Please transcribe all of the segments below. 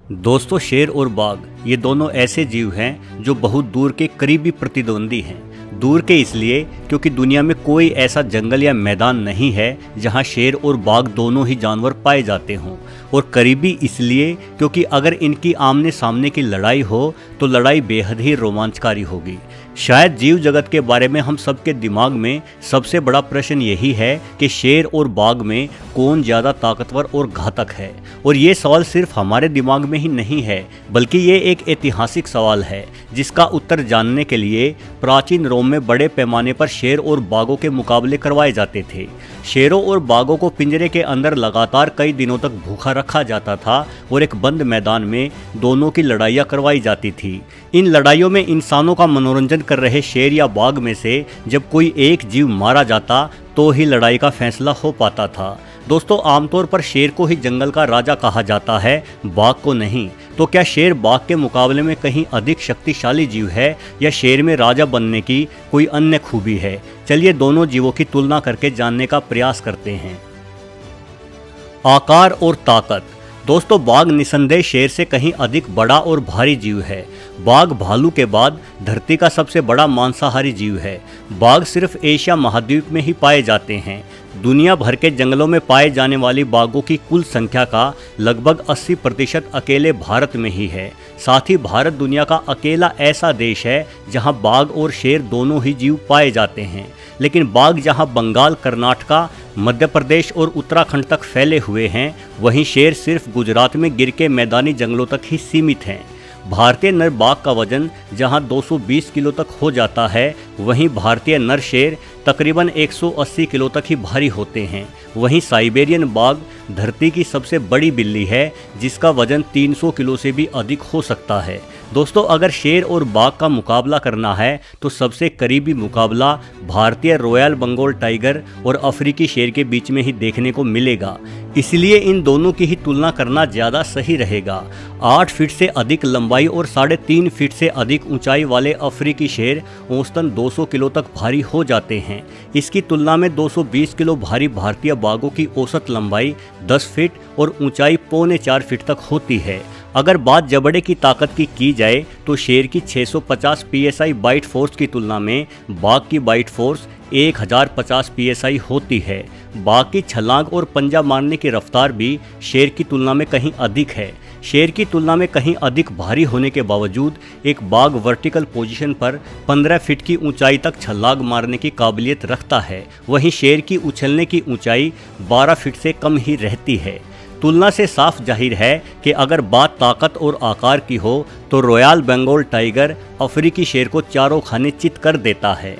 दोस्तों, शेर और बाघ ये दोनों ऐसे जीव हैं जो बहुत दूर के करीबी प्रतिद्वंदी हैं। दूर के इसलिए क्योंकि दुनिया में कोई ऐसा जंगल या मैदान नहीं है जहां शेर और बाघ दोनों ही जानवर पाए जाते हों, और करीबी इसलिए क्योंकि अगर इनकी आमने सामने की लड़ाई हो तो लड़ाई बेहद ही रोमांचकारी होगी। शायद जीव जगत के बारे में हम सबके दिमाग में सबसे बड़ा प्रश्न यही है कि शेर और बाघ में कौन ज़्यादा ताकतवर और घातक है। और ये सवाल सिर्फ हमारे दिमाग में ही नहीं है, बल्कि ये एक ऐतिहासिक सवाल है जिसका उत्तर जानने के लिए प्राचीन रोम में बड़े पैमाने पर शेर और बाघों के मुकाबले करवाए जाते थे। शेरों और बाघों को पिंजरे के अंदर लगातार कई दिनों तक भूखा रखा जाता था और एक बंद मैदान में दोनों की लड़ाइयाँ करवाई जाती थी। इन लड़ाइयों में इंसानों का मनोरंजन कर रहे शेर या बाघ में से जब कोई एक जीव मारा जाता तो ही लड़ाई का फैसला हो पाता था। दोस्तों, आमतौर पर शेर को ही जंगल का राजा कहा जाता है, बाघ को नहीं। तो क्या शेर बाघ के मुकाबले में कहीं अधिक शक्तिशाली जीव है या शेर में राजा बनने की कोई अन्य खूबी है? चलिए दोनों जीवों की तुलना करके जानने का प्रयास करते हैं। आकार और ताकत। दोस्तों, बाघ निसंदेह शेर से कहीं अधिक बड़ा और भारी जीव है। बाघ भालू के बाद धरती का सबसे बड़ा मांसाहारी जीव है। बाघ सिर्फ एशिया महाद्वीप में ही पाए जाते हैं। दुनिया भर के जंगलों में पाए जाने वाली बाघों की कुल संख्या का लगभग 80% अकेले भारत में ही है। साथ ही भारत दुनिया का अकेला ऐसा देश है जहां बाघ और शेर दोनों ही जीव पाए जाते हैं। लेकिन बाघ जहां बंगाल, कर्नाटक, मध्य प्रदेश और उत्तराखंड तक फैले हुए हैं, वहीं शेर सिर्फ गुजरात में गिर के मैदानी जंगलों तक ही सीमित हैं। भारतीय नर बाघ का वजन जहां 220 किलो तक हो जाता है, वहीं भारतीय नर शेर तकरीबन 180 किलो तक ही भारी होते हैं। वहीं साइबेरियन बाघ धरती की सबसे बड़ी बिल्ली है जिसका वजन 300 किलो से भी अधिक हो सकता है। दोस्तों, अगर शेर और बाघ का मुकाबला करना है तो सबसे करीबी मुकाबला भारतीय रॉयल बंगाल टाइगर और अफ्रीकी शेर के बीच में ही देखने को मिलेगा। इसलिए इन दोनों की ही तुलना करना ज़्यादा सही रहेगा। 8 फीट से अधिक लंबाई और 3.5 फीट से अधिक ऊंचाई वाले अफ्रीकी शेर औसतन 200 किलो तक भारी हो जाते हैं। इसकी तुलना में 220 किलो भारी भारतीय बाघों की औसत लंबाई 10 फीट और ऊंचाई 3.25 फीट तक होती है। अगर बात जबड़े की ताकत की जाए तो शेर की 650 psi बाइट फोर्स की तुलना में बाघ की बाइट फोर्स 1050 psi होती है। बाघ की छलांग और पंजा मारने की रफ्तार भी शेर की तुलना में कहीं अधिक है। शेर की तुलना में कहीं अधिक भारी होने के बावजूद एक बाघ वर्टिकल पोजीशन पर 15 फीट की ऊंचाई तक छलांग मारने की काबिलियत रखता है। वहीं शेर की उछलने की ऊंचाई 12 फीट से कम ही रहती है। तुलना से साफ जाहिर है कि अगर बात ताकत और आकार की हो तो रॉयल बंगाल टाइगर अफ्रीकी शेर को चारों खाने चित कर देता है।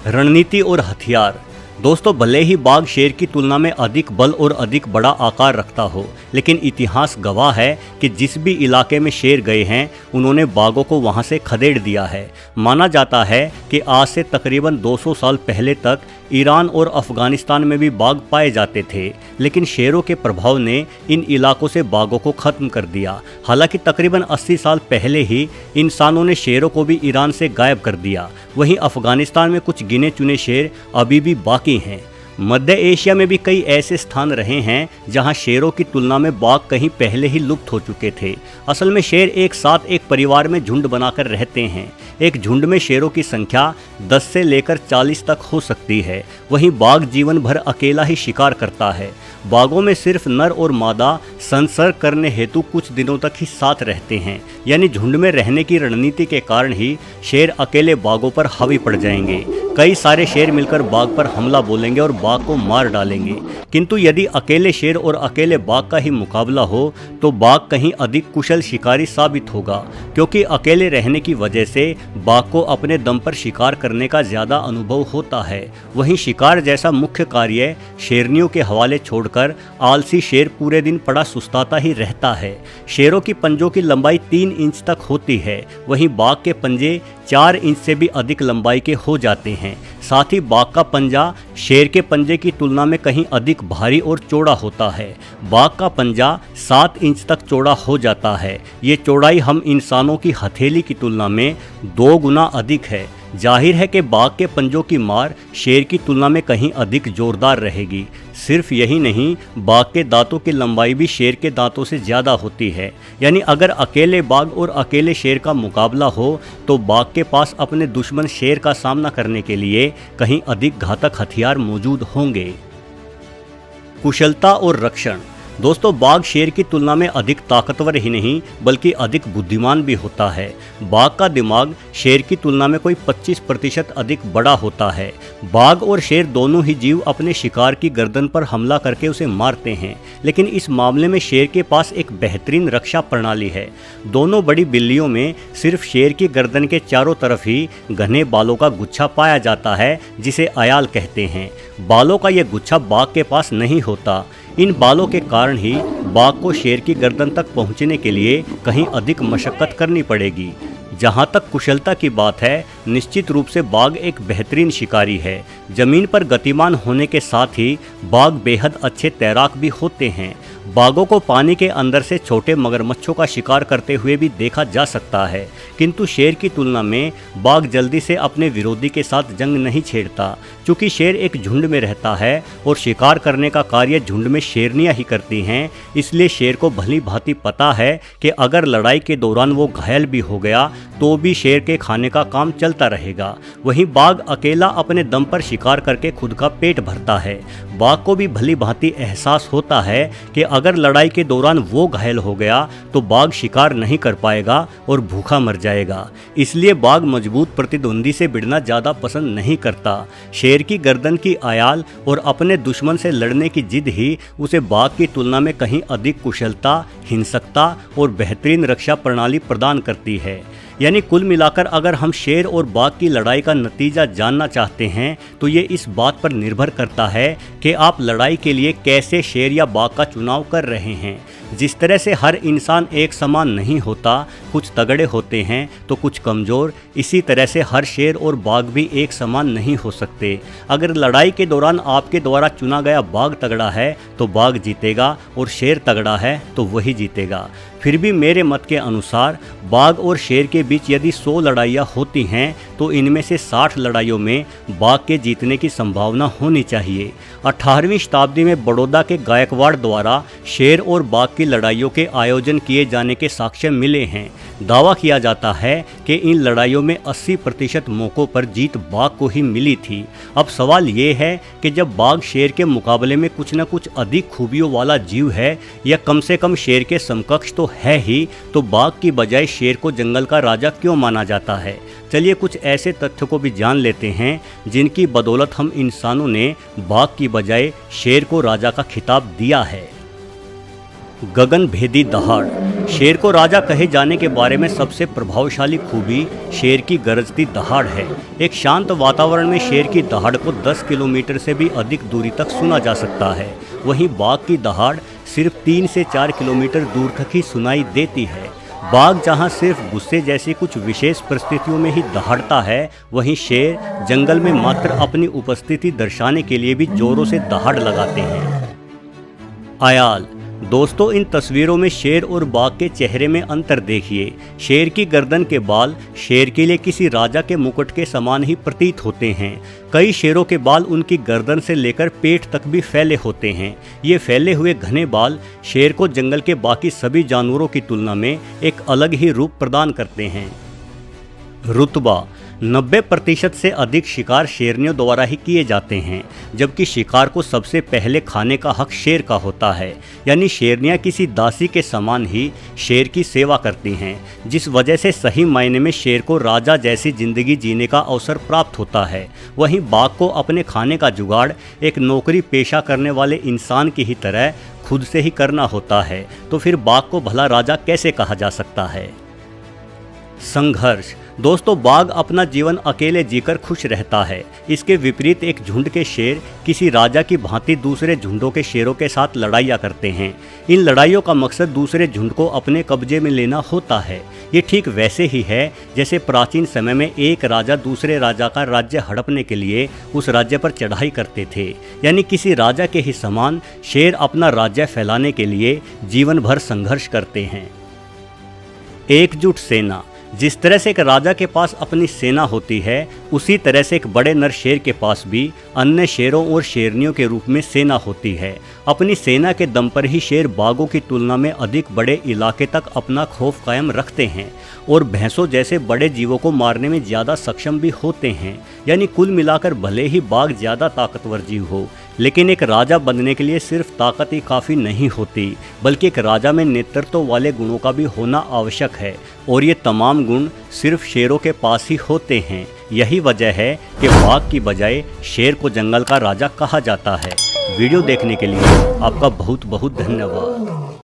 रणनीति और हथियार। दोस्तों, भले ही बाघ शेर की तुलना में अधिक बल और अधिक बड़ा आकार रखता हो, लेकिन इतिहास गवाह है कि जिस भी इलाके में शेर गए हैं उन्होंने बाघों को वहां से खदेड़ दिया है। माना जाता है कि आज से तकरीबन 200 साल पहले तक ईरान और अफगानिस्तान में भी बाघ पाए जाते थे, लेकिन शेरों के प्रभाव ने इन इलाकों से बाघों को ख़त्म कर दिया। हालांकि तकरीबन 80 साल पहले ही इंसानों ने शेरों को भी ईरान से गायब कर दिया। वहीं अफगानिस्तान में कुछ गिने चुने शेर अभी भी बाकी हैं। मध्य एशिया में भी कई ऐसे स्थान रहे हैं जहां शेरों की तुलना में बाघ कहीं पहले ही लुप्त हो चुके थे। असल में शेर एक साथ एक परिवार में झुंड बनाकर रहते हैं। एक झुंड में शेरों की संख्या 10 से लेकर 40 तक हो सकती है। वहीं बाघ जीवन भर अकेला ही शिकार करता है। बाघों में सिर्फ नर और मादा संसर्ग करने हेतु कुछ दिनों तक ही साथ रहते हैं, यानी झुंड में रहने की रणनीति के कारण ही शेर अकेले बाघों पर हावी पड़ जाएंगे। कई सारे शेर मिलकर बाघ पर हमला बोलेंगे और बाघ को मार डालेंगे। किंतु यदि अकेले शेर और अकेले बाघ का ही मुकाबला हो तो बाघ कहीं अधिक कुशल शिकारी साबित होगा, क्योंकि अकेले रहने की वजह से बाघ को अपने दम पर शिकार करने का ज़्यादा अनुभव होता है। वहीं शिकार जैसा मुख्य कार्य शेरनियों के हवाले छोड़कर आलसी शेर पूरे दिन पड़ा सुस्ताता ही रहता है। शेरों की पंजों की लंबाई 3 इंच तक होती है, वहीं बाघ के पंजे 4 इंच से भी अधिक लंबाई के हो जाते हैं। साथ ही बाघ का पंजा शेर के पंजे की तुलना में कहीं अधिक भारी और चौड़ा होता है। बाघ का पंजा 7 इंच तक चौड़ा हो जाता है। ये चौड़ाई हम इंसानों की हथेली की तुलना में 2 गुना अधिक है। जाहिर है कि बाघ के पंजों की मार शेर की तुलना में कहीं अधिक जोरदार रहेगी। सिर्फ यही नहीं, बाघ के दांतों की लंबाई भी शेर के दांतों से ज़्यादा होती है। यानी अगर अकेले बाघ और अकेले शेर का मुकाबला हो तो बाघ के पास अपने दुश्मन शेर का सामना करने के लिए कहीं अधिक घातक हथियार मौजूद होंगे। कुशलता और रक्षण। दोस्तों, बाघ शेर की तुलना में अधिक ताकतवर ही नहीं बल्कि अधिक बुद्धिमान भी होता है। बाघ का दिमाग शेर की तुलना में कोई 25% अधिक बड़ा होता है। बाघ और शेर दोनों ही जीव अपने शिकार की गर्दन पर हमला करके उसे मारते हैं, लेकिन इस मामले में शेर के पास एक बेहतरीन रक्षा प्रणाली है। दोनों बड़ी बिल्लियों में सिर्फ शेर की गर्दन के चारों तरफ ही घने बालों का गुच्छा पाया जाता है, जिसे अयाल कहते हैं। बालों का यह गुच्छा बाघ के पास नहीं होता। इन बालों के कारण ही बाघ को शेर की गर्दन तक पहुंचने के लिए कहीं अधिक मशक्कत करनी पड़ेगी। जहां तक कुशलता की बात है, निश्चित रूप से बाघ एक बेहतरीन शिकारी है। जमीन पर गतिमान होने के साथ ही बाघ बेहद अच्छे तैराक भी होते हैं। बाघों को पानी के अंदर से छोटे मगरमच्छों का शिकार करते हुए भी देखा जा सकता है, किंतु शेर की तुलना में बाघ जल्दी से अपने विरोधी के साथ जंग नहीं छेड़ता। चूँकि शेर एक झुंड में रहता है और शिकार करने का कार्य झुंड में शेरनियां ही करती हैं, इसलिए शेर को भली भांति पता है कि अगर लड़ाई के दौरान वो घायल भी हो गया तो भी शेर के खाने का काम चलता रहेगा। वहीं बाघ अकेला अपने दम पर शिकार करके खुद का पेट भरता है। बाघ को भी भली भांति एहसास होता है कि अगर लड़ाई के दौरान वो घायल हो गया तो बाघ शिकार नहीं कर पाएगा और भूखा मर जाएगा। इसलिए बाघ मजबूत प्रतिद्वंदी से भिड़ना ज़्यादा पसंद नहीं करता। शेर की गर्दन की आयाल और अपने दुश्मन से लड़ने की जिद ही उसे बाघ की तुलना में कहीं अधिक कुशलता, हिंसकता और बेहतरीन रक्षा प्रणाली प्रदान करती है। यानी कुल मिलाकर अगर हम शेर और बाघ की लड़ाई का नतीजा जानना चाहते हैं तो ये इस बात पर निर्भर करता है कि आप लड़ाई के लिए कैसे शेर या बाघ का चुनाव कर रहे हैं। जिस तरह से हर इंसान एक समान नहीं होता, कुछ तगड़े होते हैं तो कुछ कमज़ोर, इसी तरह से हर शेर और बाघ भी एक समान नहीं हो सकते। अगर लड़ाई के दौरान आपके द्वारा चुना गया बाघ तगड़ा है तो बाघ जीतेगा और शेर तगड़ा है तो वही जीतेगा। फिर भी मेरे मत के अनुसार बाघ और शेर के बीच यदि 100 लड़ाइयाँ होती हैं तो इनमें से 60 लड़ाइयों में बाघ के जीतने की संभावना होनी चाहिए। 18वीं शताब्दी में बड़ौदा के गायकवाड़ द्वारा शेर और बाघ की लड़ाइयों के आयोजन किए जाने के साक्ष्य मिले हैं। दावा किया जाता है कि इन लड़ाइयों में 80% मौक़ों पर जीत बाघ को ही मिली थी। अब सवाल ये है कि जब बाघ शेर के मुकाबले में कुछ न कुछ अधिक खूबियों वाला जीव है या कम से कम शेर के समकक्ष तो है ही, तो बाघ की बजाय शेर को जंगल का राजा क्यों माना जाता है? चलिए कुछ ऐसे तथ्य को भी जान लेते हैं जिनकी बदौलत हम इंसानों ने बाघ की बजाय शेर को राजा का खिताब दिया है। गगनभेदी दहाड़। शेर को राजा कहे जाने के बारे में सबसे प्रभावशाली खूबी शेर की गरजती दहाड़ है। एक शांत वातावरण में शेर की दहाड़ को 10 किलोमीटर से भी अधिक दूरी तक सुना जा सकता है। वहीं बाघ की दहाड़ सिर्फ 3 से 4 किलोमीटर दूर तक ही सुनाई देती है। बाघ जहां सिर्फ गुस्से जैसी कुछ विशेष परिस्थितियों में ही दहाड़ता है, वहीं शेर जंगल में मात्र अपनी उपस्थिति दर्शाने के लिए भी जोरों से दहाड़ लगाते हैं। अयाल। दोस्तों, इन तस्वीरों में शेर और बाघ के चेहरे में अंतर देखिए। शेर की गर्दन के बाल शेर के लिए किसी राजा के मुकुट के समान ही प्रतीत होते हैं। कई शेरों के बाल उनकी गर्दन से लेकर पेट तक भी फैले होते हैं। ये फैले हुए घने बाल शेर को जंगल के बाकी सभी जानवरों की तुलना में एक अलग ही रूप प्रदान करते हैं। रुतबा। 90% से अधिक शिकार शेरनियों द्वारा ही किए जाते हैं, जबकि शिकार को सबसे पहले खाने का हक शेर का होता है। यानी शेरनियाँ किसी दासी के समान ही शेर की सेवा करती हैं, जिस वजह से सही मायने में शेर को राजा जैसी जिंदगी जीने का अवसर प्राप्त होता है। वहीं बाघ को अपने खाने का जुगाड़ एक नौकरी पेशा करने वाले इंसान की ही तरह खुद से ही करना होता है, तो फिर बाघ को भला राजा कैसे कहा जा सकता है? संघर्ष। दोस्तों, बाघ अपना जीवन अकेले जीकर खुश रहता है। इसके विपरीत एक झुंड के शेर किसी राजा की भांति दूसरे झुंडों के शेरों के साथ लड़ाइयाँ करते हैं। इन लड़ाइयों का मकसद दूसरे झुंड को अपने कब्जे में लेना होता है। ये ठीक वैसे ही है जैसे प्राचीन समय में एक राजा दूसरे राजा का राज्य हड़पने के लिए उस राज्य पर चढ़ाई करते थे। यानी किसी राजा के ही समान शेर अपना राज्य फैलाने के लिए जीवन भर संघर्ष करते हैं। एकजुट सेना। जिस तरह से एक राजा के पास अपनी सेना होती है, उसी तरह से एक बड़े नर शेर के पास भी अन्य शेरों और शेरनियों के रूप में सेना होती है। अपनी सेना के दम पर ही शेर बाघों की तुलना में अधिक बड़े इलाके तक अपना खौफ कायम रखते हैं और भैंसों जैसे बड़े जीवों को मारने में ज़्यादा सक्षम भी होते हैं। यानी कुल मिलाकर भले ही बाघ ज़्यादा ताकतवर जीव हो, लेकिन एक राजा बनने के लिए सिर्फ ताकत ही काफ़ी नहीं होती, बल्कि एक राजा में नेतृत्व वाले गुणों का भी होना आवश्यक है, और ये तमाम गुण सिर्फ शेरों के पास ही होते हैं। यही वजह है कि बाघ की बजाय शेर को जंगल का राजा कहा जाता है। वीडियो देखने के लिए आपका बहुत बहुत धन्यवाद।